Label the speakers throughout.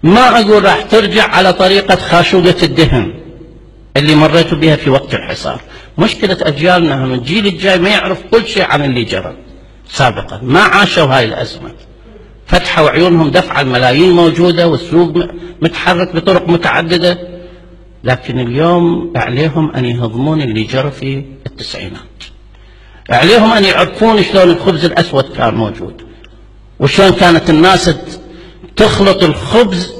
Speaker 1: ما أقول راح ترجع على طريقة خاشوقة الدهن اللي مريتوا بها في وقت الحصار. مشكلة أجيالنا هم الجيل الجاي ما يعرف كل شيء عن اللي جرى سابقا، ما عاشوا هاي الأزمة، فتحوا عيونهم، دفع الملايين موجودة والسوق متحرك بطرق متعددة، لكن اليوم عليهم أن يهضمون اللي جرى في التسعينات، عليهم أن يعرفون شلون الخبز الأسود كان موجود، وشلون كانت الناس تخلط الخبز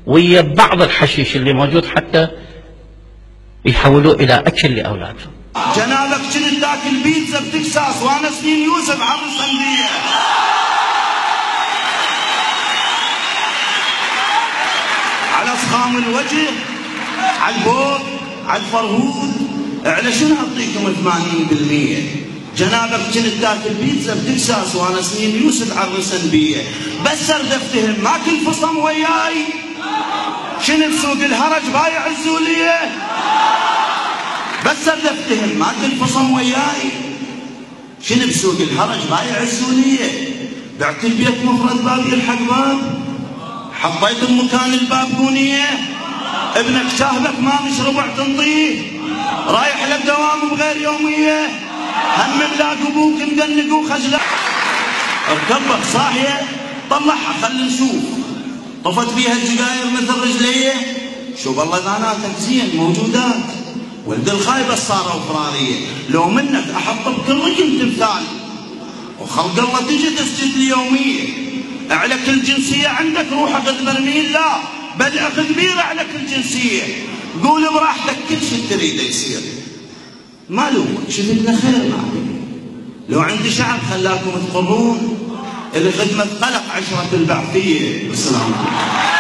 Speaker 1: ويا بعض الحشيش اللي موجود حتى يحولوه إلى أكل لأولادهم.
Speaker 2: جنابك كنت تاكل بيتزا بتكساس وانا سنين يوسف عبر الصندية. على صخام الوجه، على البوق، على الفرهود، على شنو اعطيكم 80%؟ جنابك كنت تاكل بيتزا بتكساس وانا سنين يوسف عبر الصندية. بس ارد افتهم ما كل فصم وياي؟ شنو بسوق الهرج بايع الزولية؟ بس ارد افتهم ما كل فصم وياي؟ شنو بسوق الهرج بايع الزولية؟ بعت البيت مفرد باب يلحق باب، حطيت بمكان الباب بونية، ابنك شاهبك ما مش ربع تنطيه، رايح لك دوام بغير يومية، هم ملاك ابوك مدنق وخجلة. اركبك صاحية طلعها خلي نشوف، طفت بيها الجقاير مثل رجليه، شوف الله ذاناتك زين موجودات، ولد الخايبة صاروا فرارية، لو منك احط بكل رجل تمثال، وخلق الله تجي تسجد لي يومية، على كل جنسية عندك روح اخذ برميل، لا بل اخذ بيرة على كل جنسية، قول براحتك كل شيء تريده يصير، ما لومك شفتنا خير معكم، لو عندي شعب خلاكم تقرون، اللي خدمة قلق 10 البعثية. السلام عليكم.